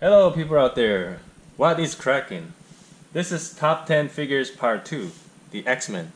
Hello people out there, what is cracking? This is Top 10 Figures Part 2, the X-Men.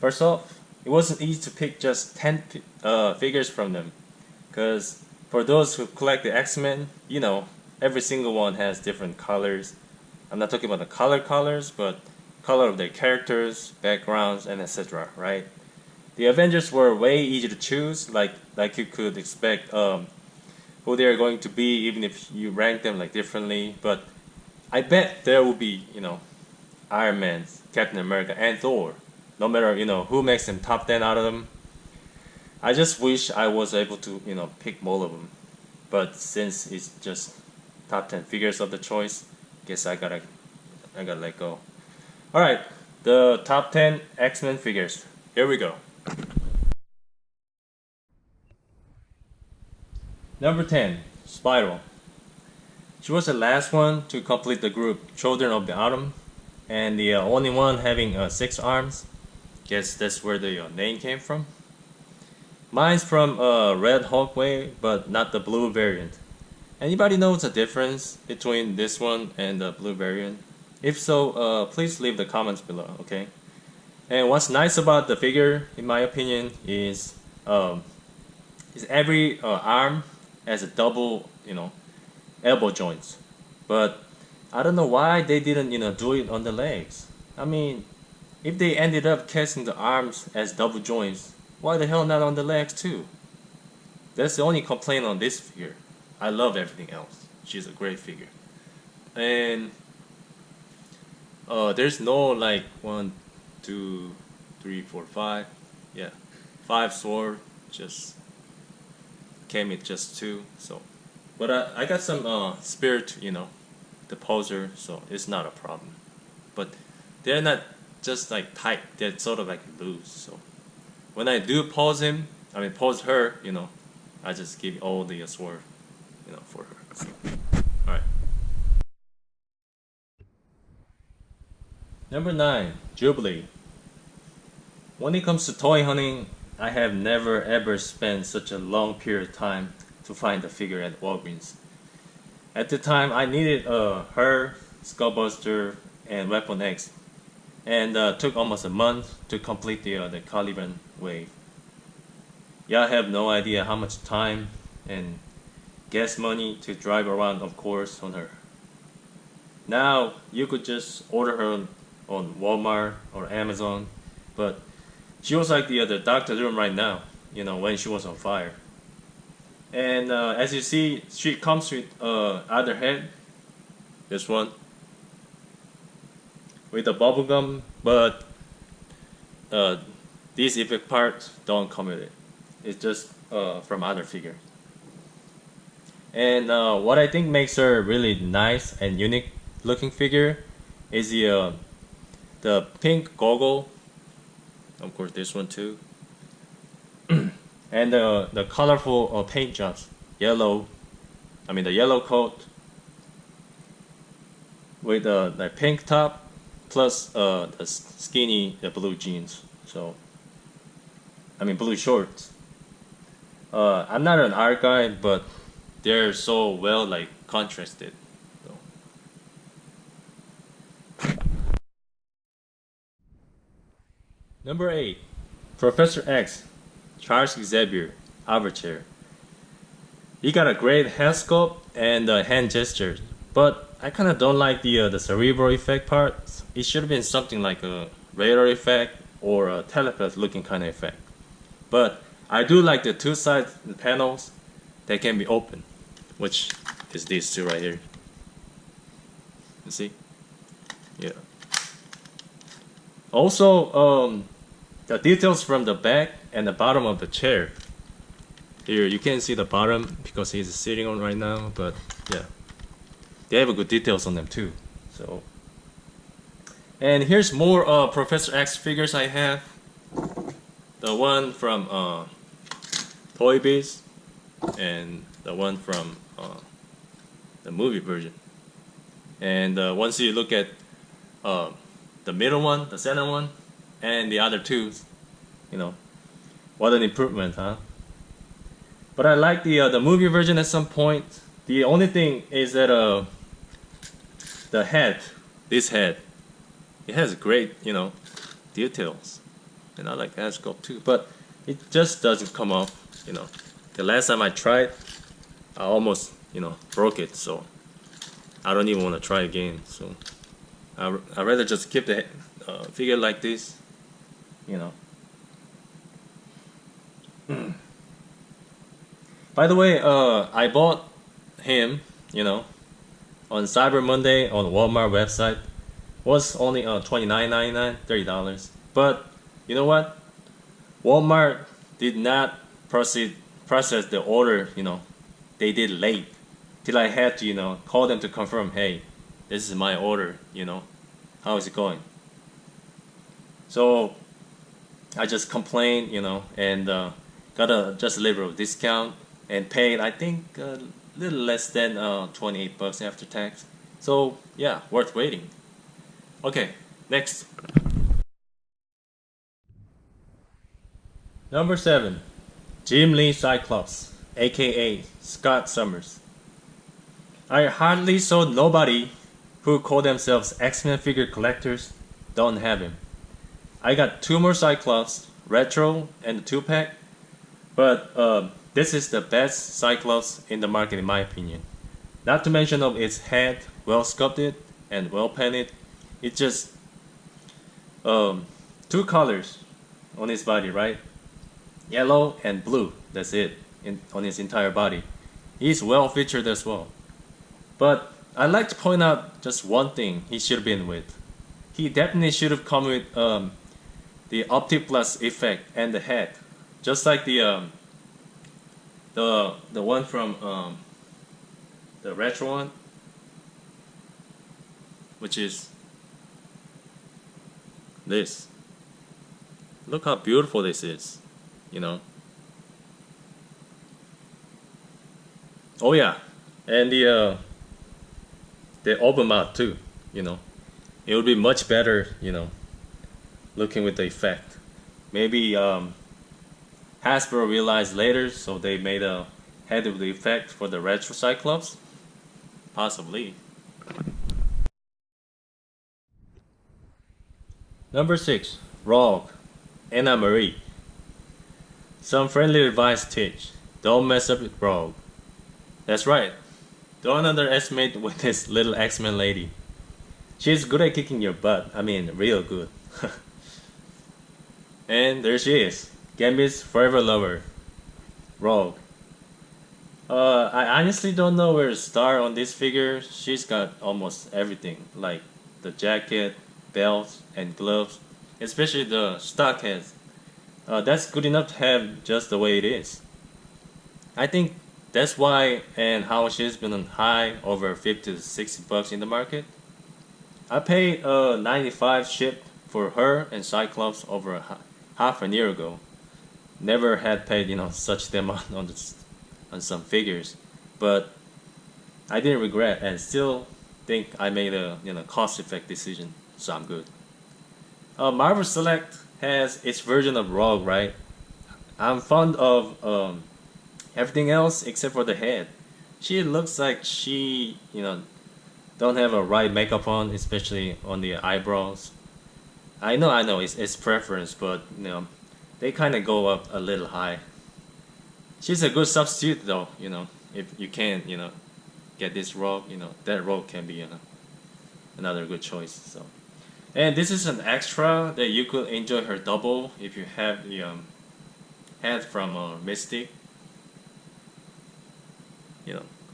First off, it wasn't easy to pick just 10 figures from them, because for those who collect the X-Men, you know, every single one has different colors. I'm not talking about the colors, but color of their characters, backgrounds, and etc., right? The Avengers were way easy to choose, like you could expect who they are going to be, even if you rank them like differently. But I bet there will be, Iron Man, Captain America, and Thor. No matter who makes them top 10 out of them. I just wish I was able to pick all of them. But since it's just top 10 figures of the choice, guess I gotta let go. All right, the top 10 X-Men figures. Here we go. Number 10, Spiral. She was the last one to complete the group Children of the Atom, and the only one having 6 arms. Guess that's where the name came from. Mine's from Red Hulkway, but not the blue variant. Anybody knows the difference between this one and the blue variant? If so, please leave the comments below, okay? And what's nice about the figure, in my opinion, is every arm has a double, elbow joints. But I don't know why they didn't, do it on the legs. I mean, if they ended up casting the arms as double joints, why the hell not on the legs too? That's the only complaint on this figure. I love everything else. She's a great figure. And there's no like 1, 2, 3, 4, 5. Yeah, 5 sword. Just came with just 2. So, but I got some spirit, the poser. So it's not a problem. But they're not just like tight. They're sort of like loose. So when I do pose pose her, I just give all the sword, for her. So, all right. Number 9, Jubilee. When it comes to toy hunting, I have never ever spent such a long period of time to find a figure at Walgreens. At the time, I needed her, Skullbuster, and Weapon X, and took almost a month to complete the Caliban wave. Yeah, I have no idea how much time and gas money to drive around, of course, on her. Now, you could just order her on Walmart or Amazon, but she was like the Dr. Doom right now, when she was on fire. And as you see, she comes with other head, this one, with the bubble gum, but these effect parts don't come with it. It's just from other figure. And what I think makes her really nice and unique looking figure is the pink goggle. Of course, this one too. And the colorful paint jobs. The yellow coat with the pink top plus the the blue jeans. So, blue shorts. I'm not an art guy, but they're so well contrasted. So. Number 8, Professor X, Charles Xavier, Avatar. He got a great head sculpt and hand gestures, but I kind of don't like the cerebral effect part. It should have been something like a radar effect or a telepath looking kind of effect. But I do like the 2 side panels that can be open, which is these 2 right here. You see? Yeah. Also, the details from the back and the bottom of the chair. Here, you can't see the bottom because he's sitting on right now, but yeah. They have good details on them too. So, and here's more Professor X figures I have. The one from Toy Biz and the one from the movie version. And once you look at the middle one, the center one, and the other 2, what an improvement, huh? But I like the movie version at some point. The only thing is that the head, this head, it has great, details. And I like that sculpt too, but it just doesn't come off, The last time I tried, I almost, broke it, so I don't even want to try again. So I'd rather just keep the figure like this, By the way, I bought him, on Cyber Monday on Walmart website. Was only $29.99, $30. But you know what? Walmart did not process the order. They did late till I had to call them to confirm. Hey, this is my order. How is it going? So I just complained, and got just a little discount and paid, I think, a little less than $28 after tax. So yeah, worth waiting. Okay, next. Number 7, Jubilee Cyclops, aka Scott Summers. I hardly saw nobody who call themselves X-Men figure collectors don't have him. I got 2 more Cyclops, retro and the 2-pack, but this is the best Cyclops in the market in my opinion. Not to mention of its head, well sculpted and well painted. It's just 2 colors on his body, right? Yellow and blue, that's it, on his entire body. He's well featured as well. But I'd like to point out just one thing he should have been with. He definitely should have come with the Optic Plus effect and the head. Just like the one from the retro one, which is this. Look how beautiful this is, Oh yeah, and the open mouth too, It would be much better, looking with the effect. Maybe Hasbro realized later, so they made a head with the effect for the retro Cyclops. Possibly. Number 6, Rogue, Anna Marie. Some friendly advice teach: don't mess up with Rogue. That's right. Don't underestimate with this little X-Men lady. She's good at kicking your butt. I mean, real good. And there she is, Gambit's forever lover, Rogue. I honestly don't know where to start on this figure. She's got almost everything, like the jacket, belts, and gloves, especially the stock head. That's good enough to have just the way it is. I think that's why and how she's been on high over 50 to 60 bucks in the market. I paid 95 shipped for her and Cyclops over half a year ago. Never had paid such amount on some figures, but I didn't regret and still think I made a cost effective decision, so I'm good. Marvel Select has its version of Rogue, right? I'm fond of everything else except for the head. She looks like she don't have a right makeup on, especially on the eyebrows. I know, it's preference, but they kind of go up a little high. She's a good substitute though, if you can't, get this Rogue, that Rogue can be another good choice. So, and this is an extra that you could enjoy her double if you have the head from Mystic,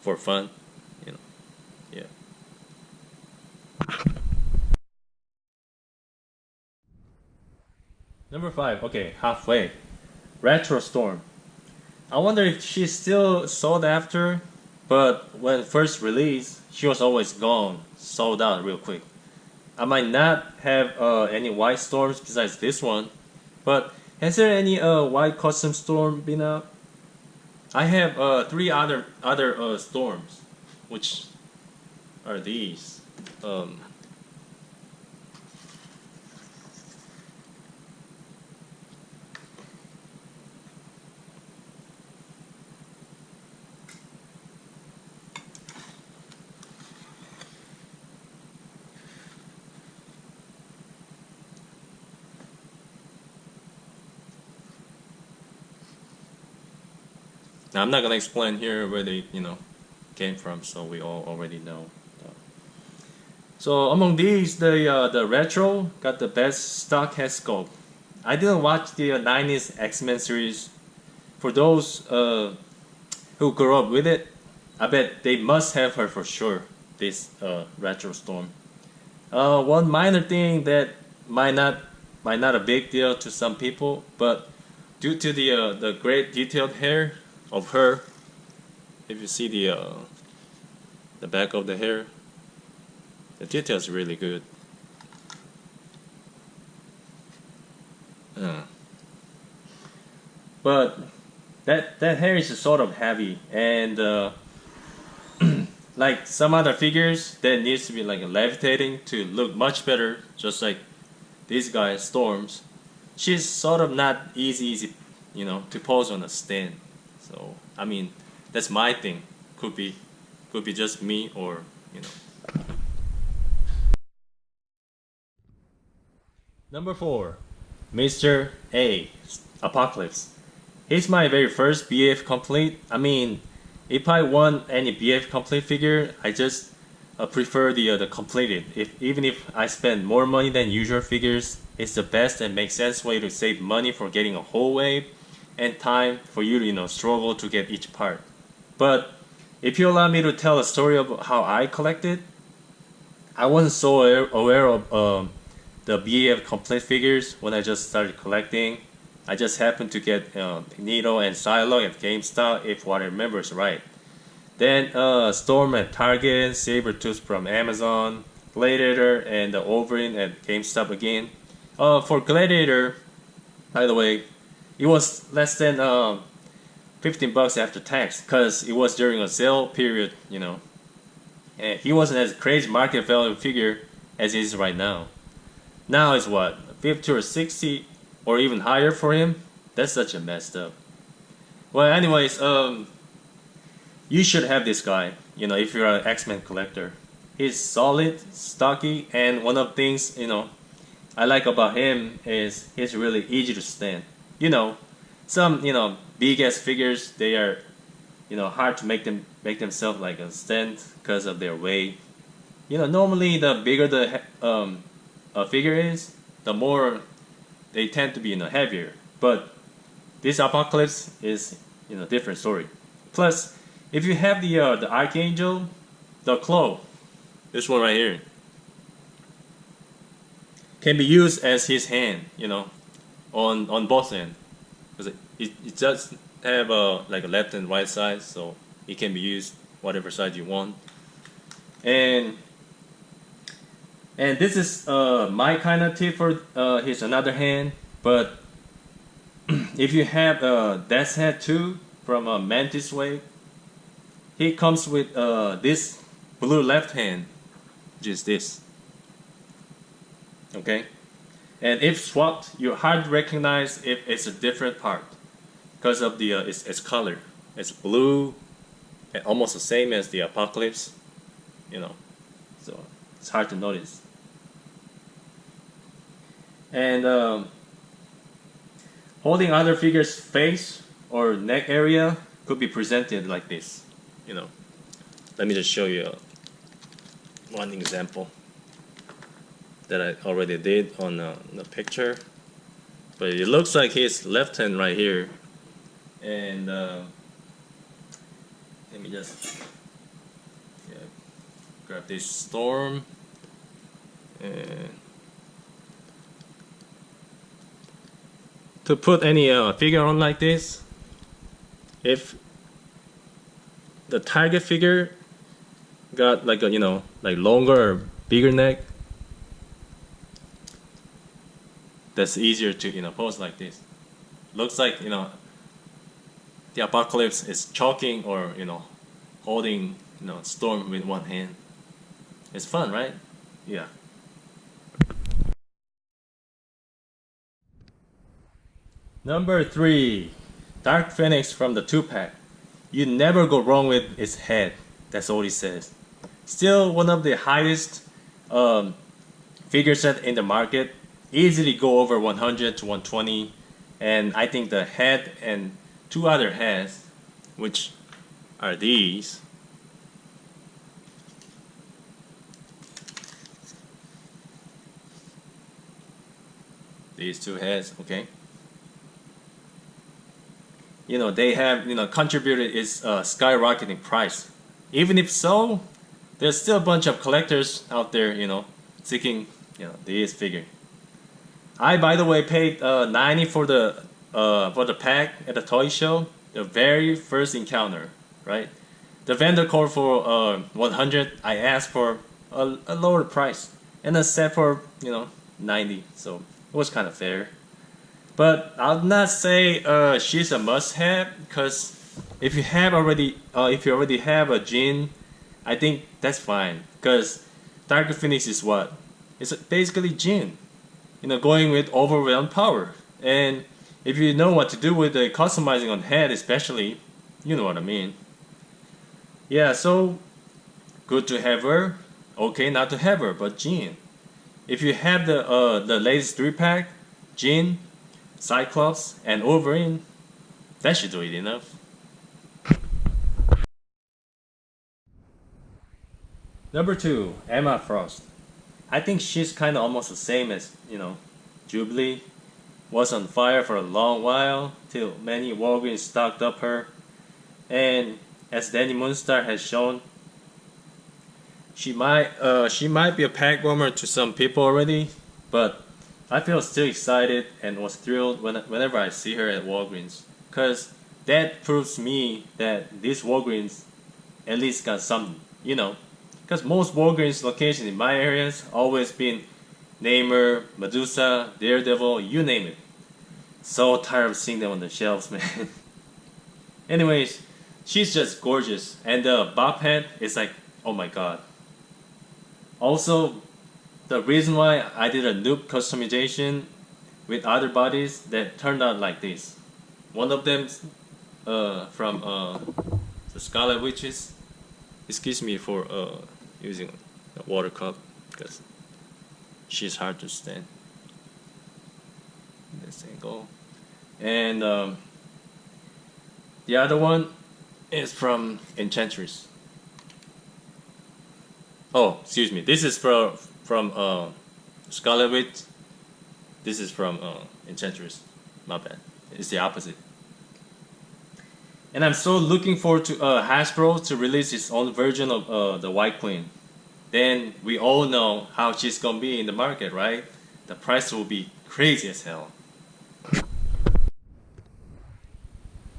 for fun, yeah. Number 5, okay, halfway. Retro Storm. I wonder if she's still sought after, but when first released, she was always gone, sold out real quick. I might not have any white storms besides this one, but has there any white custom storm been out? I have 3 other storms, which are these. Now, I'm not gonna explain here where they came from, so we all already know. So among these, the retro got the best stock head sculpt. I didn't watch the 90s X-Men series. For those who grew up with it, I bet they must have heard for sure this retro Storm. One minor thing that might not a big deal to some people, but due to the great detailed hair of her, if you see the back of the hair, the detail is really good. But that hair is sort of heavy, and like some other figures that needs to be like levitating to look much better, just like this guy Storms. She's sort of not easy, to pose on a stand. So I mean, that's my thing. Could be just me, or Number 4, Mr. A, Apocalypse. He's my very first BF complete. I mean, if I want any BF complete figure, I just prefer the completed. Even if I spend more money than usual figures, it's the best and makes sense way to save money for getting a whole wave and time for you to struggle to get each part. But if you allow me to tell a story of how I collected, I wasn't so aware of the BF complete figures when I just started collecting. I just happened to get Nito and Psylocke at GameStop, if what I remember is right. Then Storm at Target, Sabretooth from Amazon, Gladiator and the Wolverine at GameStop again. For Gladiator, by the way, it was less than $15 after tax, because it was during a sale period, And he wasn't as crazy market value figure as he is right now. Now it's what, 50 or 60 or even higher for him? That's such a messed up. Well, anyways, you should have this guy, if you're an X-Men collector. He's solid, stocky, and one of the things, I like about him is he's really easy to stand. Some, big ass figures, they are, hard to make themselves like a stand because of their weight. Normally the bigger the figure is, the more they tend to be heavier. But this Apocalypse is different story. Plus, if you have the Archangel, the claw, this one right here, can be used as his hand, on both ends, because it does have like a left and right side, so it can be used whatever side you want. And this is my kind of tip for his another hand. But if you have Death's Head 2 from Mantis Wave, he comes with this blue left hand, which is this. Okay, and if swapped, you hard recognize if it's a different part because of the its color. It's blue, and almost the same as the Apocalypse, so it's hard to notice. And holding other figures' face or neck area could be presented like this. Let me just show you one example that I already did on the picture. But it looks like his left hand right here. And let me just grab this Storm. And to put any figure on like this, if the target figure got like a like longer or bigger neck, that's easier to pose like this. Looks like the Apocalypse is choking or holding Storm with one hand. It's fun, right? Yeah. Number 3, Dark Phoenix from the 2-pack. You never go wrong with its head. That's all he says. Still one of the highest figure set in the market. Easily go over 100 to 120. And I think the head and 2 other heads which are these. These two heads, okay. You know, they have, you know, contributed its skyrocketing price. Even if so, there's still a bunch of collectors out there, you know, seeking, you know, this figure. I, by the way, paid 90 for the pack at the toy show, the very first encounter, right? The vendor called for 100. I asked for a lower price, and then set for, you know, 90. So it was kind of fair. But I'll not say she's a must-have, because if you already have a Jean, I think that's fine. Because Darker Phoenix is what? It's basically Jean, you know, going with overwhelmed power. And if you know what to do with the customizing on head, especially, you know what I mean. Yeah, so good to have her. Okay, not to have her, but Jean. If you have the latest 3-pack, Jean, Cyclops, and Wolverine, that should do it enough. Number 2, Emma Frost. I think she's kind of almost the same as, you know, Jubilee. Was on fire for a long while till many Walgreens stocked up her, and as Danny Moonstar has shown, she might be a pack warmer to some people already, but I feel still excited and was thrilled whenever I see her at Walgreens, cause that proves me that this Walgreens at least got something, you know, cause most Walgreens locations in my areas always been Namor, Medusa, Daredevil, you name it. So tired of seeing them on the shelves, man. Anyways, she's just gorgeous, and the bob head is like, oh my god. Also, the reason why I did a noob customization with other bodies that turned out like this. One of them from the Scarlet Witches. Excuse me for using a water cup, because she's hard to stand. This angle. And the other one is from Enchantress. Oh, excuse me. This is from Scarlet Witch. This is from Enchantress. My bad. It's the opposite. And I'm so looking forward to Hasbro to release its own version of the White Queen. Then we all know how she's gonna be in the market, right? The price will be crazy as hell.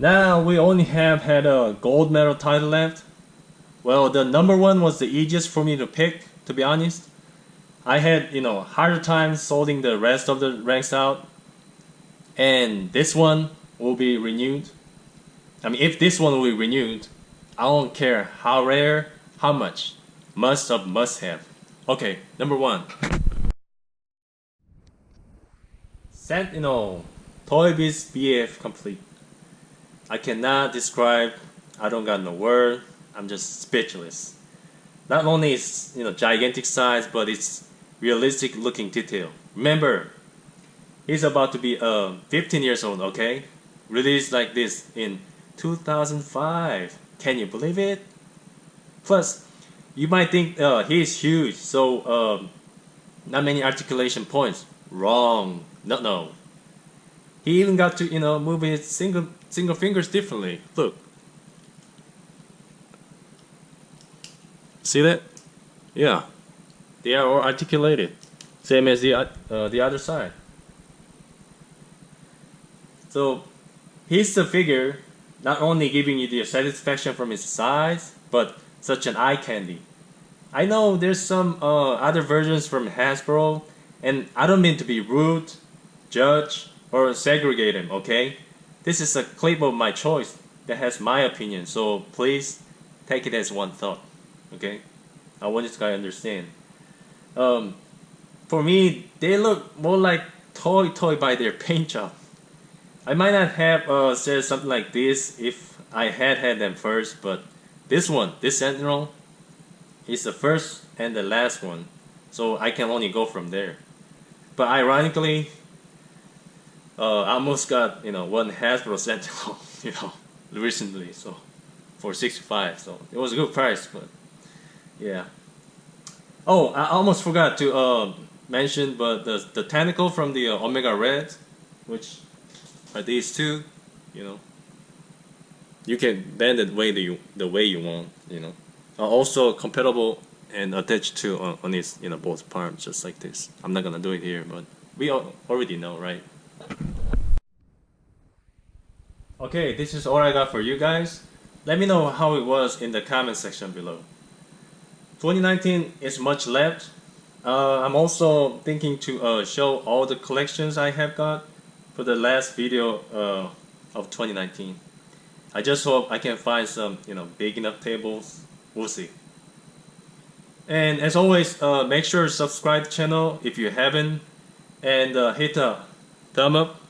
Now we only have had a gold medal title left. Well, the number 1 was the easiest for me to pick, to be honest. I had, you know, harder time sorting the rest of the ranks out. And this one will be renewed. I mean, if this one will be renewed, I don't care how rare, how much. Must have. Okay, number 1. Sentinel, Toy Biz BF complete. I cannot describe, I don't got no word, I'm just speechless. Not only its, you know, gigantic size, but its realistic looking detail. Remember, he's about to be 15 years old, okay? Released like this in 2005. Can you believe it? Plus, you might think he's huge, so not many articulation points. Wrong. No. He even got to, you know, move his single fingers differently. Look. See that? Yeah. They are all articulated. Same as the other side. So he's the figure not only giving you the satisfaction from his size, but such an eye candy. I know there's some other versions from Hasbro, and I don't mean to be rude, judge, or segregate him, okay? This is a clip of my choice that has my opinion, so please take it as one thought, okay? I want you to understand. For me, they look more like toy by their paint job. I might not have said something like this if I had them first, but this Sentinel, is the first and the last one, so I can only go from there. But ironically, I almost got, you know, one Hasbro Sentinel, you know, recently, so for 65, so it was a good price. But yeah. Oh, I almost forgot to mention, but the tentacle from the Omega Red, which are these two, you know, you can bend it the way you want, you know. Are also compatible and attached to on its, you know, both palms, just like this. I'm not gonna do it here, but we already know, right? Okay, this is all I got for you guys. Let me know how it was in the comment section below. 2019 is much left. I'm also thinking to show all the collections I have got for the last video of 2019. I just hope I can find some, you know, big enough tables. We'll see. And as always, make sure to subscribe to the channel if you haven't, and hit a thumb up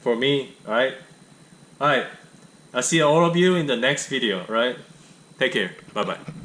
for me. Alright? Alright. I'll see all of you in the next video. Alright? Take care. Bye bye.